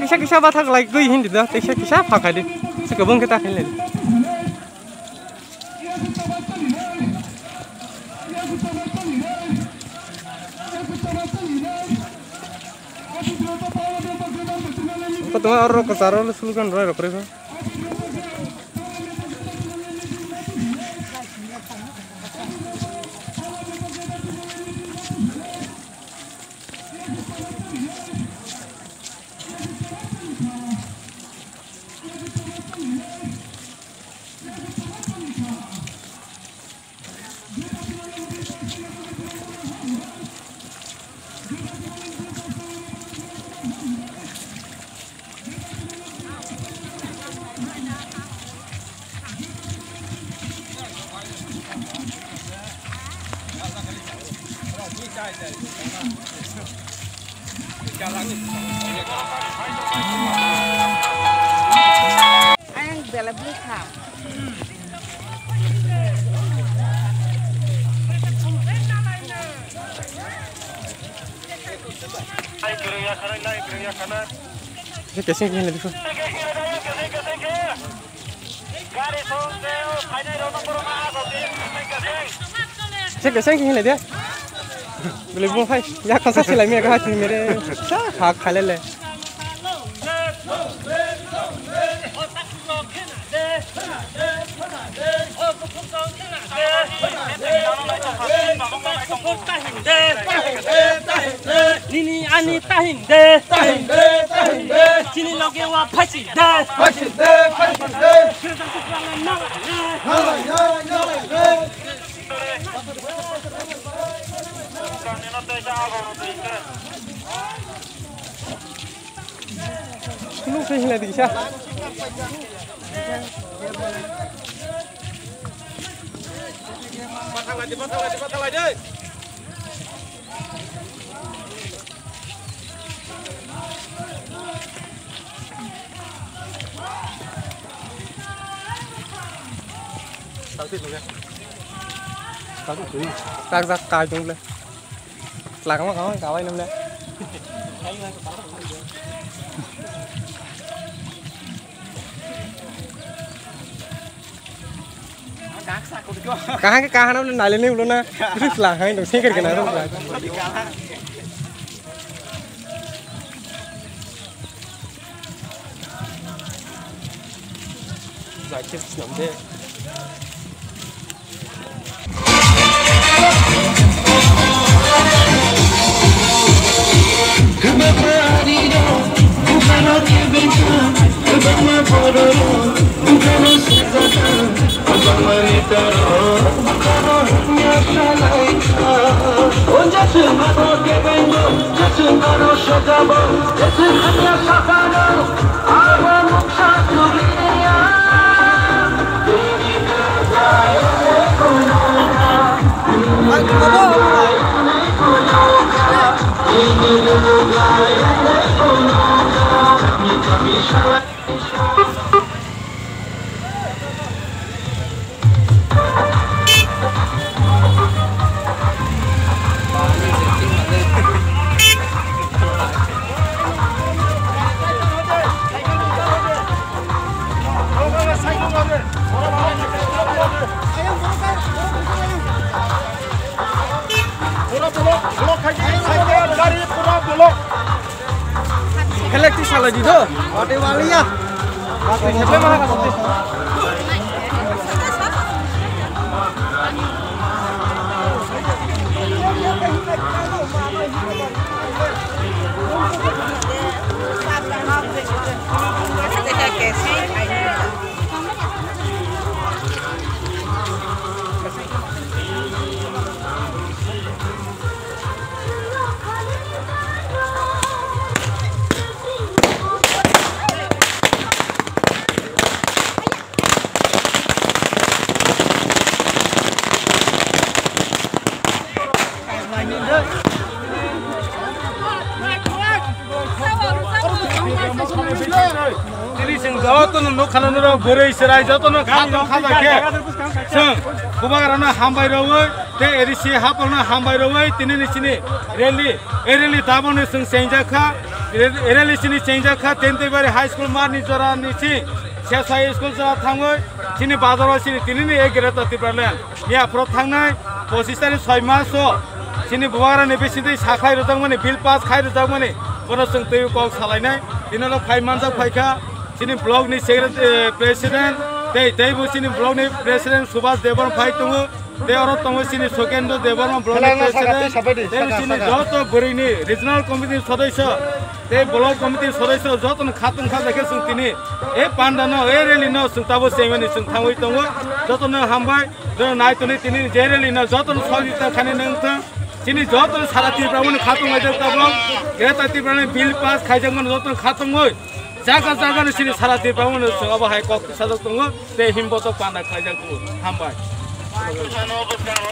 Teksa bathak like goi hindi dah teksa kisa phaka di sekebung kita khilne ko tuma aur ko saro sulukan roi rokre ko Anh bela beli kah? Kasih gini dulu. Kasih gini dia. Boleh buang hai. Ya kan saya silai mereka hati mere. Hak halal le. Nini ani tahin de. Sini loge wa pasi de. Kita serangan nala. Lu sih lagi di sana. Patang lagi. Rác cài chung lên. Là có cào anh em đây. Cái cá nó lên này lên luôn nè. Rất là hay, đồng xí cái này luôn là. Giải chết lắm thế. Collective salah di tu. Ada wali ya. Siapa mana kan tu? Ini senggawa tu nung kanan nung berai serai jatuh nung kata ke, seng, kubagarana hambai rawai, te erisi hapalna hambai rawai, tini ni sini rally tabon ni seng senjaka, rally sini senjaka, tente bari high school mar ni jora ni si, siapa high school jora thangoi, sini bazar sini tini ni egreta tati perlen, ya pro thangnai, posisi ni soy maso, sini kubagarana besinti sakai rotang mana, bill pass kai rotang mana. Orang sengtuju kau salahnya, ini lo kai manjak paika, sini blog ni presiden, teh bu sini blog ni presiden Subhas Devan paik tunggu, teh orang tunggu sini Sokendo Devan blog ni presiden, teh sini jodoh beri ni regional committee sodesya, teh blog committee sodesya jodoh khatung ke sengtini, pandana, rally no sengtabu sengani sengtangui tunggu, jodoh no hambai, jodoh naik tuni tini rally no jodoh solita kane nengtang. Sini jodoh salah tiba mana khatung aja tabung, kita tiba mana bill pass kajang mana jodoh khatung goi, jaga ni sini salah tiba mana sebab hai kok sadar tunggu, teh himbo tu pandai kajang tu hambai.